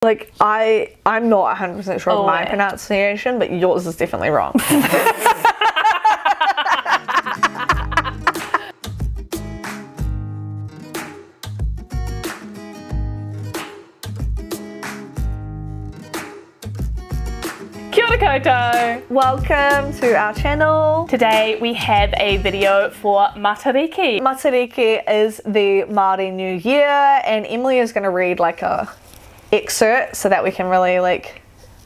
Like, I'm not 100% sure of my pronunciation, but yours is definitely wrong. Kia ora koutou! Welcome to our channel. Today we have a video for Matariki. Matariki is the Māori New Year, and Emily is going to read like a excerpt so that we can really like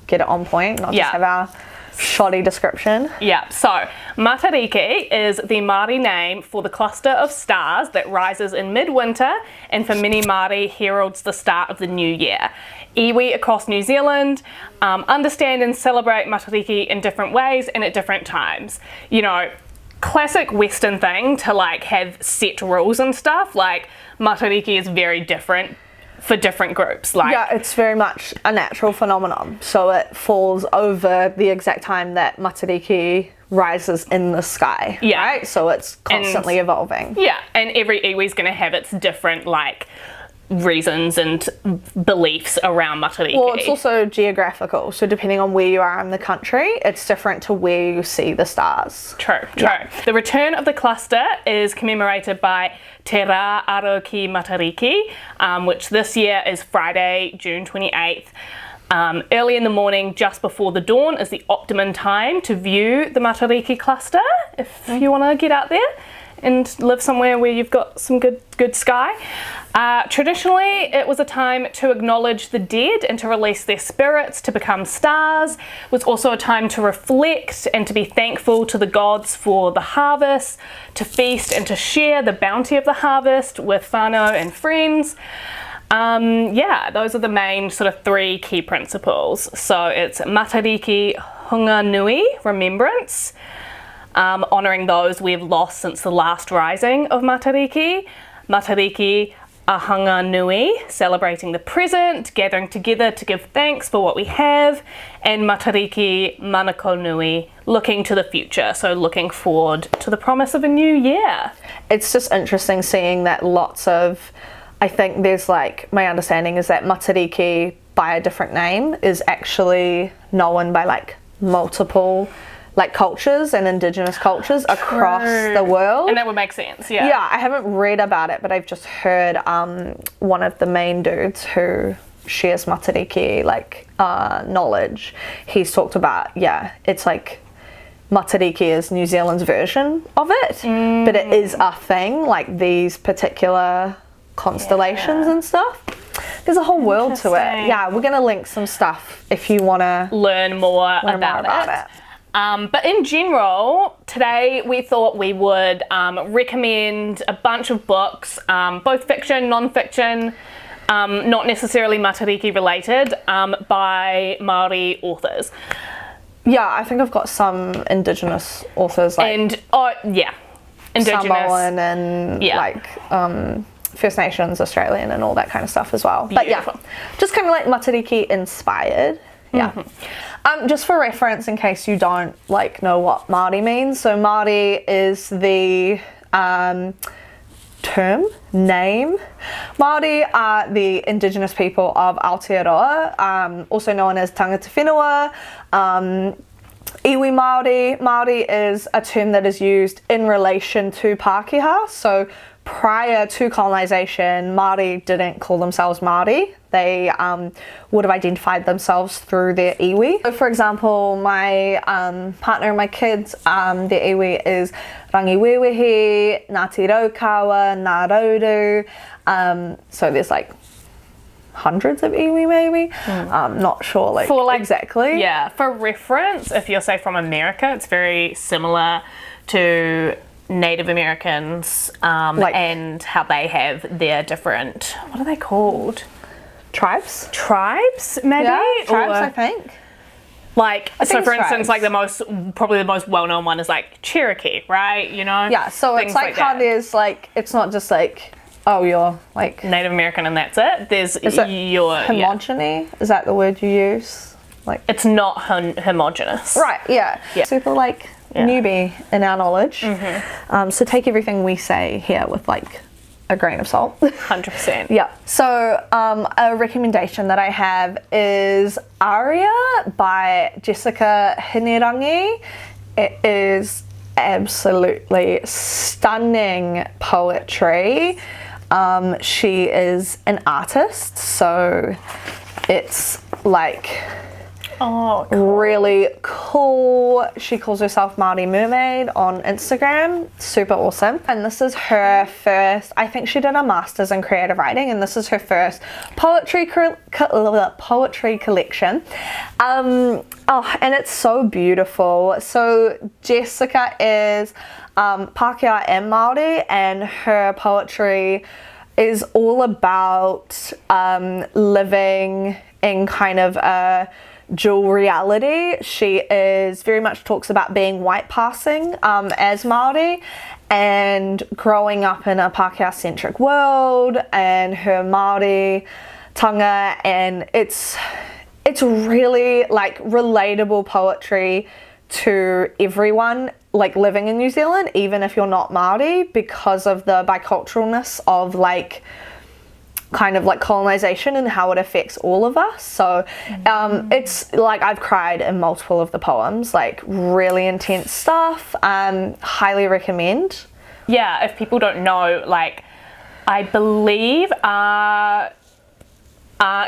get it on point, not just have our shoddy description. Yeah, so Matariki is the Māori name for the cluster of stars that rises in midwinter and for many Māori heralds the start of the new year. Iwi across New Zealand understand and celebrate Matariki in different ways and at different times. You know, classic Western thing to like have set rules and stuff, like Matariki is very different for different groups. Like, yeah, it's very much a natural phenomenon, so it falls over the exact time that Matariki rises in the sky, right? So it's constantly evolving. Yeah, and every iwi is going to have its different like reasons and beliefs around Matariki. Well, it's also geographical, so depending on where you are in the country, it's different to where you see the stars. True. The return of the cluster is commemorated by Te Rā Aro ki Matariki, which this year is Friday, June 28th. Early in the morning, just before the dawn, is the optimum time to view the Matariki cluster if you want to get out there and live somewhere where you've got some good sky. Traditionally, it was a time to acknowledge the dead and to release their spirits to become stars. It was also a time to reflect and to be thankful to the gods for the harvest, to feast and to share the bounty of the harvest with whānau and friends. Yeah, those are the main sort of three key principles. So it's Matariki Hunga Nui, remembrance, honouring those we've lost since the last rising of Matariki. Matariki Ahanga Nui, celebrating the present, gathering together to give thanks for what we have. And Matariki Manako Nui, looking to the future, so looking forward to the promise of a new year. It's just interesting seeing that I think there's like, my understanding is that Matariki by a different name is actually known by like multiple like cultures and indigenous cultures across the world. And that would make sense, yeah. Yeah, I haven't read about it, but I've just heard one of the main dudes who shares Matariki like knowledge. He's talked about, it's like Matariki is New Zealand's version of it, but it is a thing, like these particular constellations and stuff. There's a whole world to it. Yeah, we're going to link some stuff if you want to learn more about it. But in general, today we thought we would recommend a bunch of books, both fiction, non-fiction, not necessarily Matariki related, by Māori authors. Yeah, I think I've got some Indigenous authors like Indigenous. Samoan and like First Nations, Australian and all that kind of stuff as well. Beautiful. But yeah, just kind of like Matariki inspired. Yeah. Just for reference, in case you don't like know what Māori means. So Māori is the name. Māori are the Indigenous people of Aotearoa, also known as tangata whenua. Iwi Māori. Māori is a term that is used in relation to Pākehā. So prior to colonisation, Māori didn't call themselves Māori. They would have identified themselves through their iwi. So for example, my partner and my kids, their iwi is Rangiwewehe, Ngāti Raukawa, Ngā Rauru. So there's like hundreds of iwi maybe. Not sure like exactly. Yeah, for reference, if you're say from America, it's very similar to Native Americans and how they have their different, what are they called? Tribes, maybe? Yeah, tribes, I think. Like, so for instance, like probably the most well-known one is like Cherokee, right? You know? Yeah, so it's like how there's like, it's not just like, oh, you're like Native American and that's it. There's your homogeny. Is that the word you use? Like, it's not homogenous. Right, yeah. Super like newbie in our knowledge. So take everything we say here with like a grain of salt. 100%. Yeah. So a recommendation that I have is Aria by Jessica Hinerangi. It is absolutely stunning poetry. She is an artist, so it's like Oh, cool. really cool. She calls herself Māori Mermaid on Instagram. Super awesome. And this is her first, I think she did a master's in creative writing, and this is her first poetry collection. And it's so beautiful. So Jessica is Pākehā and Māori, and her poetry is all about living in kind of a dual reality. She is very much talks about being white passing as Māori and growing up in a Pākehā centric world and her Māori tanga, and it's really like relatable poetry to everyone like living in New Zealand, even if you're not Māori, because of the biculturalness of like kind of like colonization and how it affects all of us. So it's like I've cried in multiple of the poems, like really intense stuff. Highly recommend. Yeah, if people don't know, like I believe our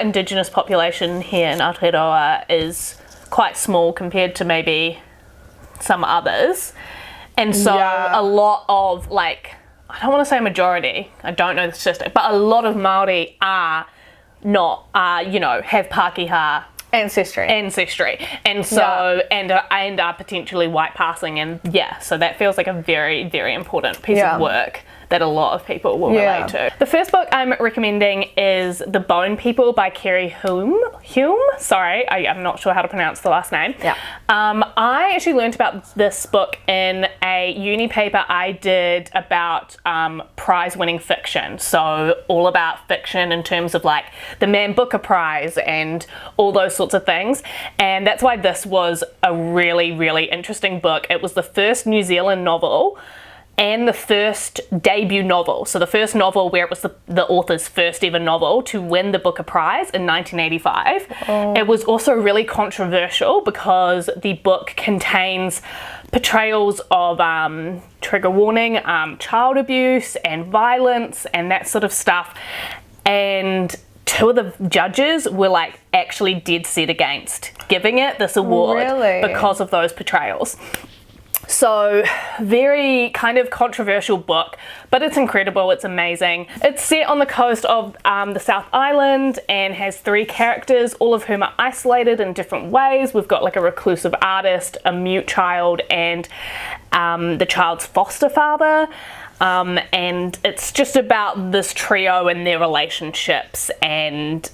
Indigenous population here in Aotearoa is quite small compared to maybe some others, and so a lot of like, I don't want to say majority, I don't know the statistic, but a lot of Māori are not, have Pākehā ancestry, and so and are potentially white passing, and so that feels like a very, very important piece of work that a lot of people will relate to. The first book I'm recommending is The Bone People by Kerry Hume. Sorry, I'm not sure how to pronounce the last name. I actually learned about this book in a uni paper I did about prize-winning fiction. So all about fiction in terms of like the Man Booker Prize and all those sorts of things. And that's why this was a really, really interesting book. It was the first New Zealand novel and the first debut novel. So the first novel where it was the author's first ever novel to win the Booker Prize in 1985. It was also really controversial because the book contains portrayals of trigger warning, child abuse and violence and that sort of stuff. And two of the judges were like actually dead set against giving it this award because of those portrayals. So very kind of controversial book, but it's incredible, it's amazing. It's set on the coast of the South Island and has 3 characters, all of whom are isolated in different ways. We've got like a reclusive artist, a mute child, and the child's foster father. And it's just about this trio and their relationships and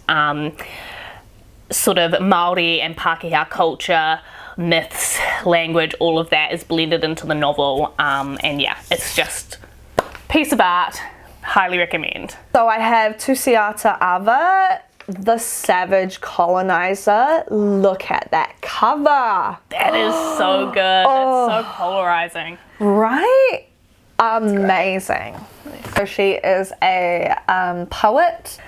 sort of Māori and Pākehā culture, myths, language, all of that is blended into the novel, and it's just a piece of art. Highly recommend. So I have Aotearoa, The Savage Colonizer. Look at that cover. That is so good. It's so polarizing. Right? Amazing. So she is a poet.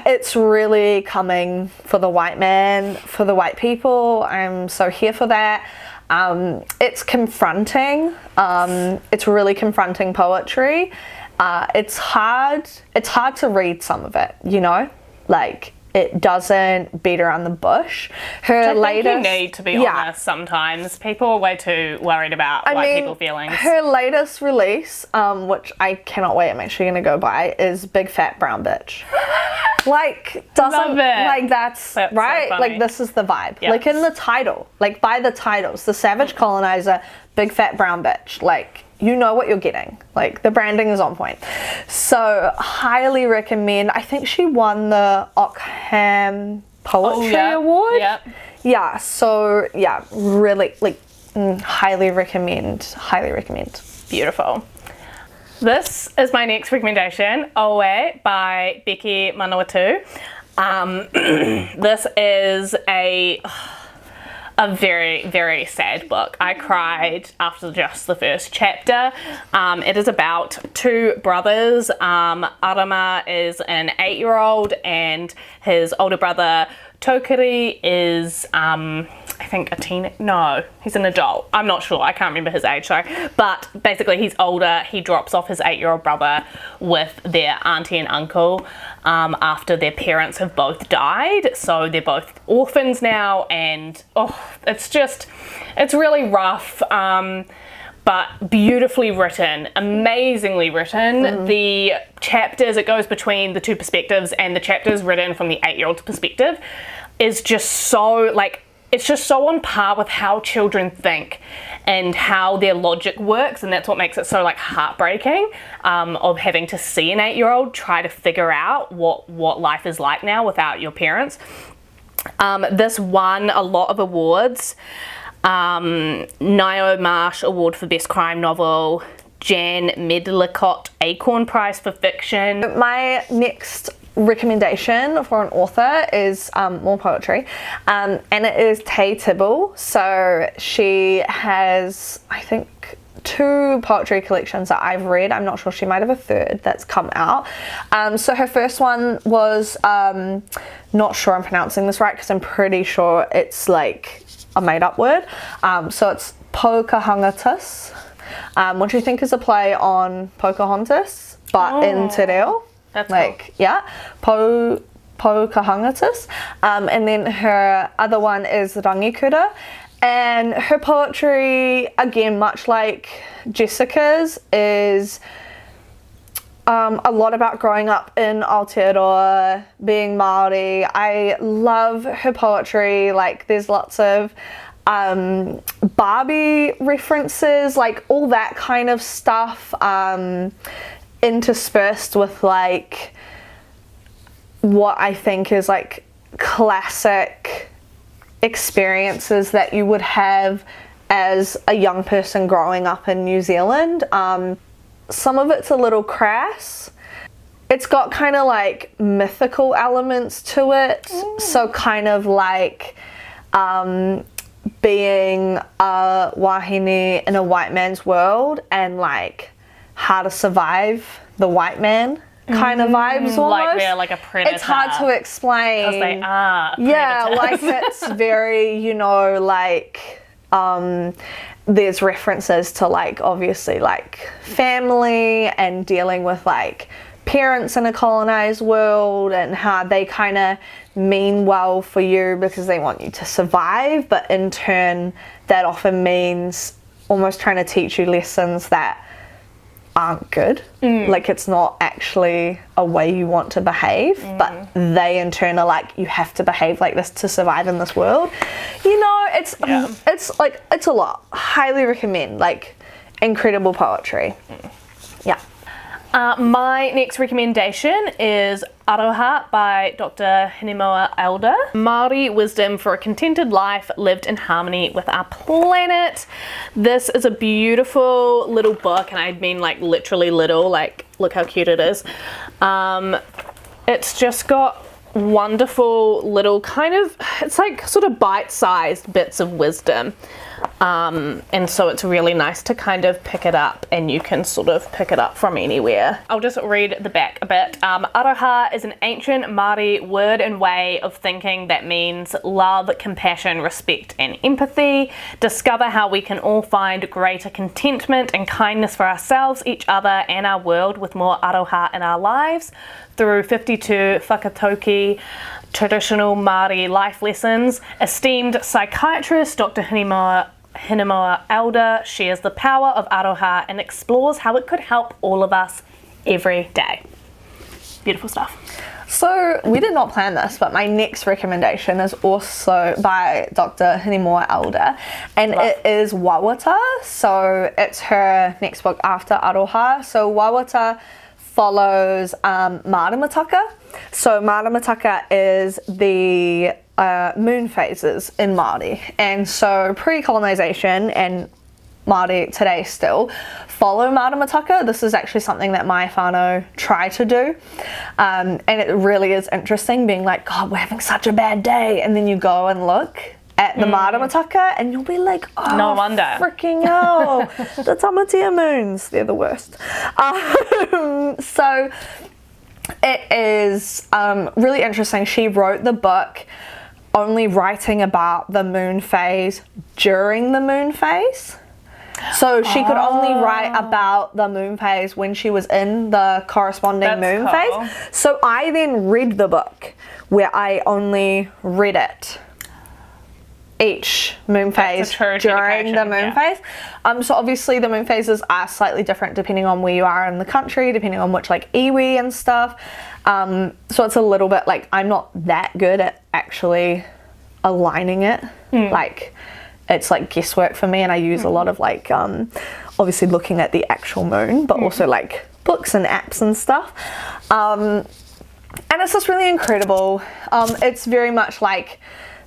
It's really coming for the white man, for the white people. I'm so here for that. It's confronting. It's really confronting poetry. It's hard to read some of it, like it doesn't beat around the bush. Her latest, you need to be honest sometimes. People are way too worried about white people feelings. Her latest release, which I cannot wait, I'm actually going to go buy, is Big Fat Brown Bitch. Like, doesn't, like that's right? So like this is the vibe. Yep. Like in the title, like by the titles, The Savage Colonizer, Big Fat Brown Bitch, like you know what you're getting. Like the branding is on point. So highly recommend. I think she won the Ockham Poetry Award. Yep. Yeah, so yeah, really like highly recommend. Beautiful. This is my next recommendation, Oe by Becky Manawatu. This is a a very, very sad book. I cried after just the first chapter. It is about two brothers. Arama is an 8-year-old and his older brother Tokiri is, I think he's an adult. I'm not sure. I can't remember his age, sorry. But basically he's older. He drops off his 8-year-old brother with their auntie and uncle after their parents have both died. So they're both orphans now, and it's really rough. But beautifully written, amazingly written. The chapters, it goes between the two perspectives, and the chapters written from the 8-year-old's perspective is just so, it's just so on par with how children think and how their logic works, and that's what makes it so heartbreaking, of having to see an 8-year-old try to figure out what life is like now without your parents. This won a lot of awards. Nio Marsh Award for Best Crime Novel, Jan Medlicott Acorn Prize for Fiction. My next recommendation for an author is more poetry, and it is Tay Tibble. So she has, I think, 2 poetry collections that I've read. I'm not sure, she might have a 3rd that's come out. So her first one was, not sure I'm pronouncing this right because I'm pretty sure it's a made-up word. So it's Pocahontas, which I think is a play on Pocahontas, but in Te Reo. That's cool. Yeah, Pocahontas. And then her other one is Rangikura. And her poetry, again, much like Jessica's, is a lot about growing up in Aotearoa, being Māori. I love her poetry. There's lots of Barbie references, all that kind of stuff, interspersed with what I think is classic experiences that you would have as a young person growing up in New Zealand. Some of it's a little crass. It's got kind of mythical elements to it. So kind of being a wahine in a white man's world and how to survive the white man kind of vibes almost. They're a predator. It's hard to explain. Because they are predators. Yeah, it's very, there's references to obviously family and dealing with parents in a colonized world and how they kind of mean well for you because they want you to survive, but in turn that often means almost trying to teach you lessons that aren't good. It's not actually a way you want to behave, but they in turn are you have to behave like this to survive in this world. It's a lot. Highly recommend. Incredible poetry. Yeah. My next recommendation is Aroha by Dr. Hinemoa Elder. Māori wisdom for a contented life lived in harmony with our planet. This is a beautiful little book, and I mean literally little, look how cute it is. It's just got wonderful little it's sort of bite-sized bits of wisdom. And so it's really nice to kind of pick it up, and you can sort of pick it up from anywhere. I'll just read the back a bit. Aroha is an ancient Māori word and way of thinking that means love, compassion, respect and empathy. Discover how we can all find greater contentment and kindness for ourselves, each other and our world with more aroha in our lives through 52 whakatauki traditional Māori life lessons. Esteemed psychiatrist Dr. Hinemoa Elder shares the power of aroha and explores how it could help all of us every day. Beautiful stuff. So we did not plan this, but my next recommendation is also by Dr. Hinemoa Elder, and it is Wawata. So it's her next book after Aroha. So Wawata follows Maramataka. So Maramataka is the moon phases in Māori, and so pre-colonisation and Māori today still follow Maramataka. This is actually something that my whānau try to do, and it really is interesting being God, we're having such a bad day, and then you go and look at the Maramataka, and you'll be like, oh, no wonder. Freaking hell, the Tamatea moons, they're the worst. So it is really interesting. She wrote the book only writing about the moon phase during the moon phase. So she could only write about the moon phase when she was in the corresponding moon phase. So I then read the book where I only read it each moon phase during the moon phase. So obviously the moon phases are slightly different depending on where you are in the country, depending on which like iwi and stuff. So it's a little bit like I'm not that good at actually aligning it. Like it's like guesswork for me, and I use a lot of like obviously looking at the actual moon, but also like books and apps and stuff. And it's just really incredible. It's very much like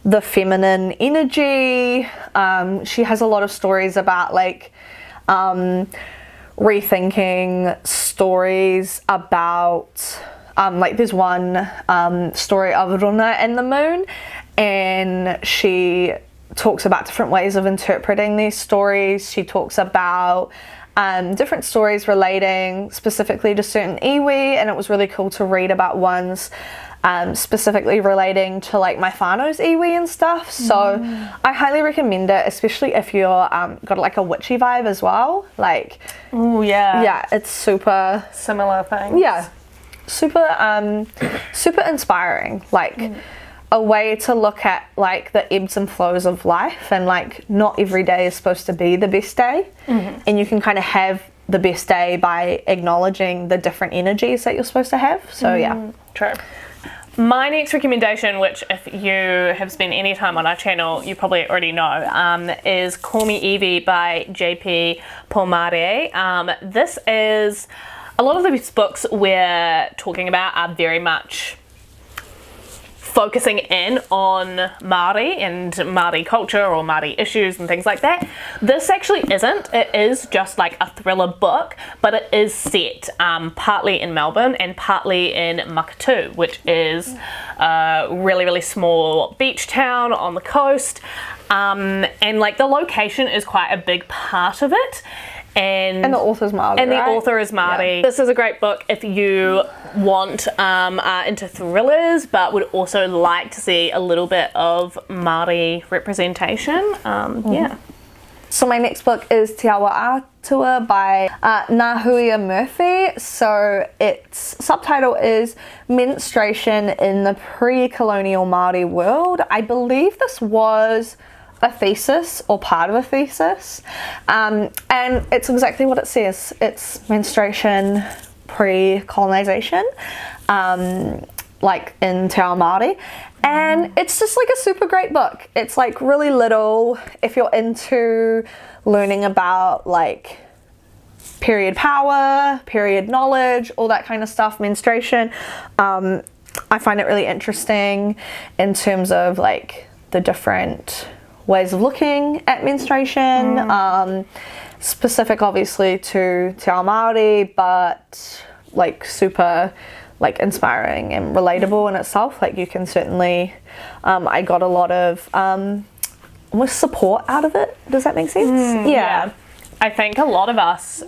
the feminine energy. She has a lot of stories about like rethinking stories about like there's one story of Runa and the moon, and she talks about different ways of interpreting these stories. She talks about different stories relating specifically to certain iwi, and it was really cool to read about ones specifically relating to like my whānau's iwi and stuff. So I highly recommend it, especially if you're got like a witchy vibe as well. Like, yeah, it's super similar things. Yeah, super super inspiring. Like a way to look at like the ebbs and flows of life, and like not every day is supposed to be the best day, and you can kind of have the best day by acknowledging the different energies that you're supposed to have. So yeah, true. My next recommendation, which if you have spent any time on our channel, you probably already know, is Call Me Evie by J.P. Pomare. This is, a lot of these books we're talking about are very much focusing in on Māori and Māori culture or Māori issues and things like that. This actually isn't. It is just like a thriller book, but it is set partly in Melbourne and partly in Makatu, which is a really, really small beach town on the coast. And like the location is quite a big part of it. And the author's Māori, And the author is Māori. Yeah. This is a great book if you want into thrillers, but would also like to see a little bit of Māori representation. Yeah. So my next book is Te Aotearoa by Nahuia Murphy. So its subtitle is Menstruation in the Pre-Colonial Māori World. I believe this was a thesis or part of a thesis, and it's exactly what it says. It's menstruation pre-colonization, like in Te Ao Māori, and it's just like a super great book. It's like really little if you're into learning about like period power, period knowledge, all that kind of stuff, menstruation. I find it really interesting in terms of like the different ways of looking at menstruation, specific obviously to Te Ao Māori, but like super like inspiring and relatable in itself. Like you can certainly, I got a lot of almost support out of it. Does that make sense? Yeah. I think a lot of us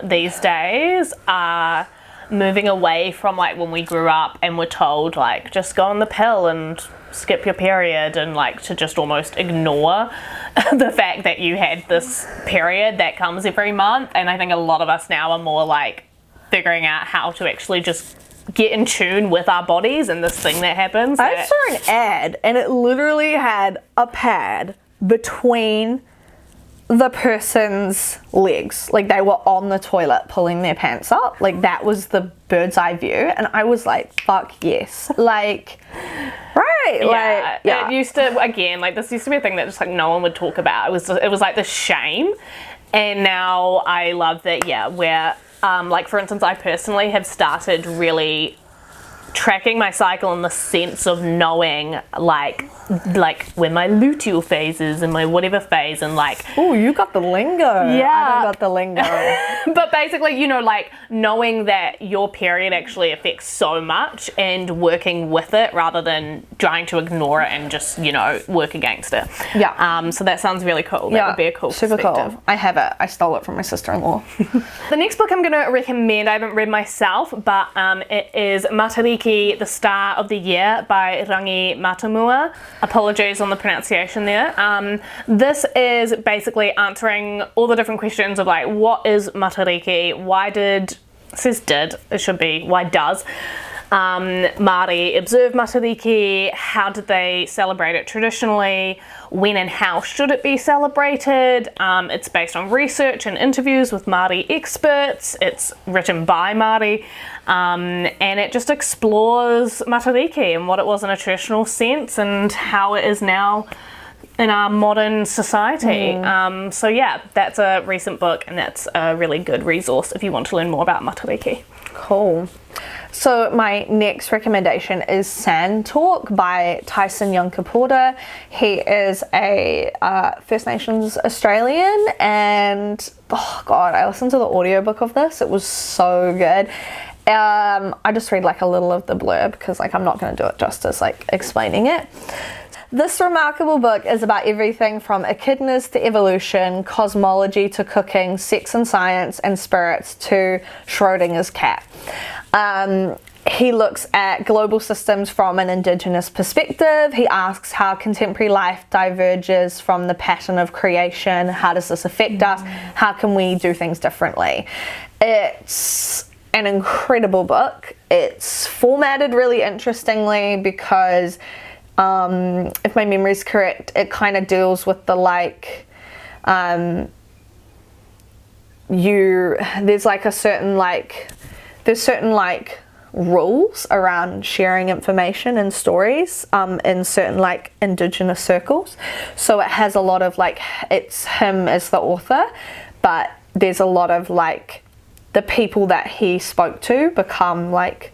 these days are moving away from like when we grew up and were told like just go on the pill and skip your period, and like to just almost ignore the fact that you had this period that comes every month. And I think a lot of us now are more like figuring out how to actually just get in tune with our bodies and this thing that happens. I saw an ad and it literally had a pad between the person's legs, like they were on the toilet pulling their pants up, like that was the bird's eye view, and I was like, fuck yes, like right. It used to, again, like this used to be a thing that just like no one would talk about. It was like the shame, and now I love that. Where like for instance, I personally have started really tracking my cycle in the sense of knowing like when my luteal phase is and my whatever phase, and like, oh, you got the lingo. Yeah, I don't got the lingo. But basically, you know, like knowing that your period actually affects so much and working with it rather than trying to ignore it and just, you know, work against it. Yeah. So that sounds really cool. That would be a cool super perspective. cool. I have it. I stole it from my sister-in-law. The next book I'm going to recommend, I haven't read myself, but it is Matariki, the Star of the Year by Rangi Matamua. Apologies on the pronunciation there. This is basically answering all the different questions of like, what is Matariki? Why did, it says did, it should be, why does Māori observe Matariki? How did they celebrate it traditionally? When and how should it be celebrated? It's based on research and interviews with Māori experts. It's written by Māori, and it just explores Matariki and what it was in a traditional sense and how it is now in our modern society. So yeah, that's a recent book, and that's a really good resource if you want to learn more about Matariki. Cool. So my next recommendation is Sand Talk by Tyson Yunkaporta. He is a First Nations Australian, and oh god, I listened to the audiobook of this. It was so good. I just read like a little of the blurb because like I'm not going to do it justice like explaining it. This remarkable book is about everything from echidnas to evolution, cosmology to cooking, sex and science, and spirits to Schrodinger's cat. He looks at global systems from an Indigenous perspective. He asks how contemporary life diverges from the pattern of creation. How does this affect us? How can we do things differently? It's an incredible book. It's formatted really interestingly because if my memory is correct, it kind of deals with the like, there's certain rules around sharing information and stories in certain like Indigenous circles. So it has a lot of like, it's him as the author, but there's a lot of like the people that he spoke to become like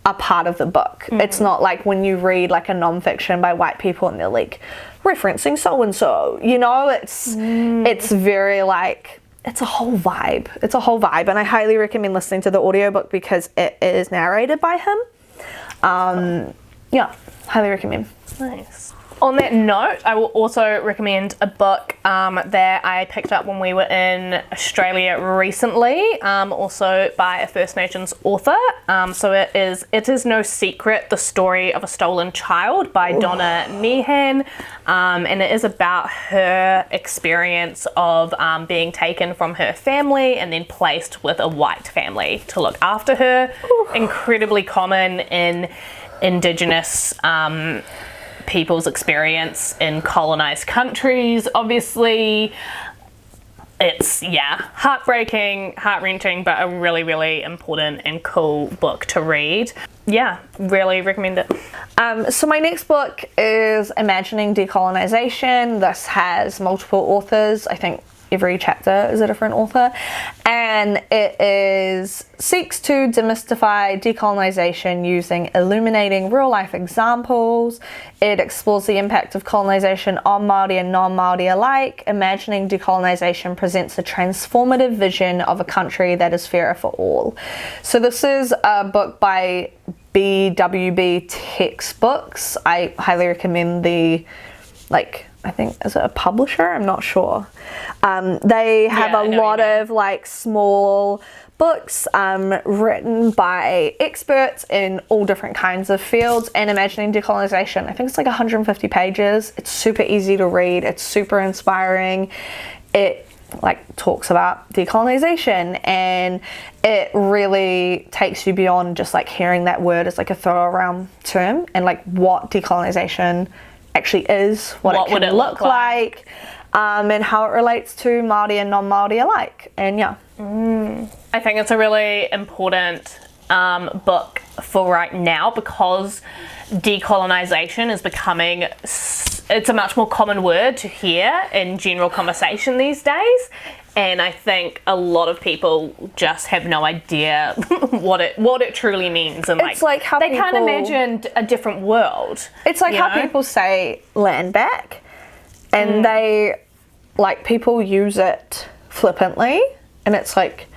a part of the book. It's not like when you read like a nonfiction by white people and they're like referencing so and so, you know, it's very like, it's a whole vibe. It's a whole vibe, and I highly recommend listening to the audiobook because it is narrated by him. Yeah, highly recommend. Nice. On that note, I will also recommend a book that I picked up when we were in Australia recently, also by a First Nations author. So it is No Secret, The Story of a Stolen Child by Donna Meehan, and it is about her experience of being taken from her family and then placed with a white family to look after her. Incredibly common in Indigenous people's experience in colonized countries. Obviously, it's heartbreaking, heart-wrenching, but a really, really important and cool book to read. Yeah, really recommend it. So my next book is Imagining Decolonization. This has multiple authors. I think every chapter is a different author, and it seeks to demystify decolonization using illuminating real-life examples. It explores the impact of colonization on Māori and non-Māori alike. Imagining Decolonization presents a transformative vision of a country that is fairer for all. So this is a book by BWB Textbooks. I highly recommend I think, is it a publisher? I'm not sure. They have a lot of like small books written by experts in all different kinds of fields, and Imagining Decolonization, I think it's like 150 pages. It's super easy to read. It's super inspiring. It like talks about decolonization, and it really takes you beyond just like hearing that word as like a throw around term, and like what decolonization actually is, what it can look like, and how it relates to Māori and non-Māori alike. And yeah. I think it's a really important book for right now because decolonization is becoming, it's a much more common word to hear in general conversation these days. and I think a lot of people just have no idea what it truly means, and It's like how they can't people- imagine a different world. It's like you how know? people say land back, and people use it flippantly, and it's like,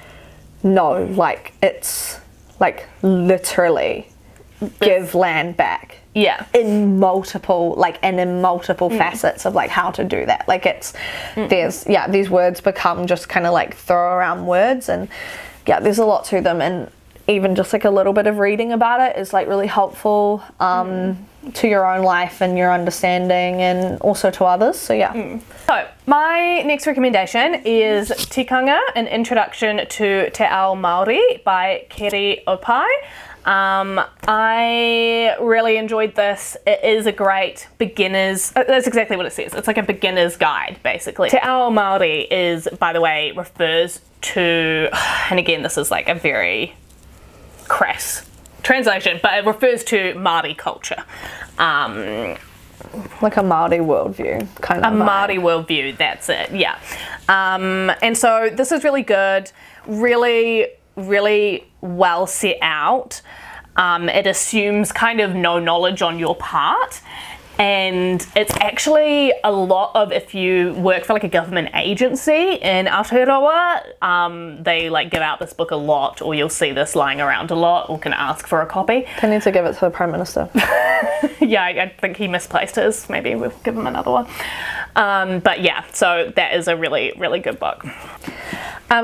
no, like it's like literally give land back. Yeah. In multiple facets of like how to do that. Like it's these words become just kind of like throw around words, and there's a lot to them, and even just like a little bit of reading about it is like really helpful to your own life and your understanding, and also to others. So So my next recommendation is Tikanga, An Introduction to Te Ao Māori by Keri Opai. I really enjoyed this. It is a great beginner's, that's exactly what it says. It's like a beginner's guide, basically. Te Ao Māori is, by the way, refers to, and again, this is like a very crass translation, but it refers to Māori culture. like a Māori worldview kind of a Māori worldview, that's it, yeah. And so this is really good, really well set out. It assumes kind of no knowledge on your part, and it's actually a lot of, if you work for like a government agency in Aotearoa, they like give out this book a lot, or you'll see this lying around a lot, or can ask for a copy. I need to give it to the Prime Minister. Yeah, I think he misplaced his. Maybe we'll give him another one. But yeah, so that is a really good book.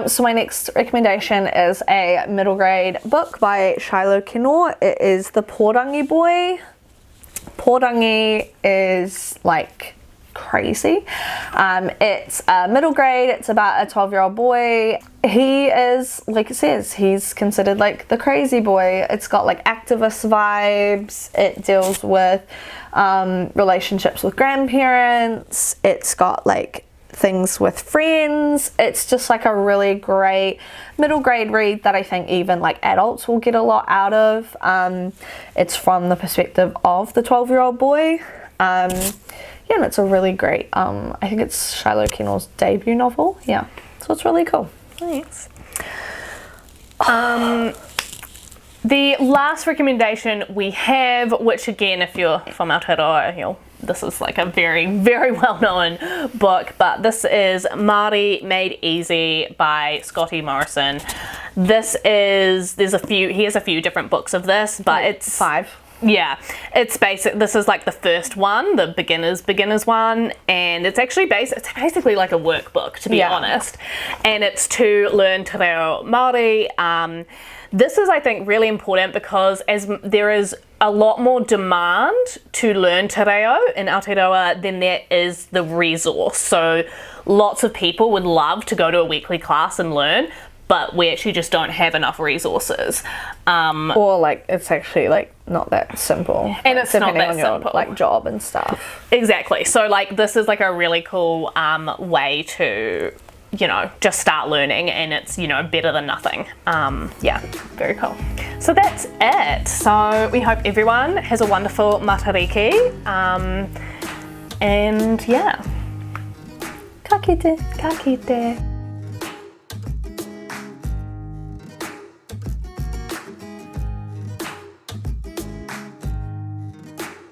So my next recommendation is a middle grade book by Shiloh Kino. It is The Pōrangi Boy. Pōrangi is like crazy. It's middle grade. It's about a 12-year-old boy. He is, like it says, he's considered like the crazy boy. It's got like activist vibes. It deals with relationships with grandparents. It's got like things with friends. It's just like a really great middle grade read that I think even like adults will get a lot out of. It's from the perspective of the 12-year-old boy. And it's a really great, I think it's Shiloh Kino's debut novel. Yeah, so it's really cool. Thanks. The last recommendation we have, which again, if you're from Aotearoa, this is like a very well-known book, but this is Māori Made Easy by Scotty Morrison. He has a few different books of this, but it's 5. Yeah, it's basic. This is like the first one, the beginners one, and it's actually it's basically like a workbook, to be honest, and it's to learn te reo Māori. This is, I think, really important because as there is a lot more demand to learn te reo in Aotearoa than there is the resource. So lots of people would love to go to a weekly class and learn, but we actually just don't have enough resources. Or like it's actually like not that simple. And it's not that on your, simple. like job and stuff. Exactly. So like this is like a really cool way to, just start learning, and it's, better than nothing. Yeah, very cool. So that's it. So we hope everyone has a wonderful matariki. And yeah. Ka kite. Ka kite.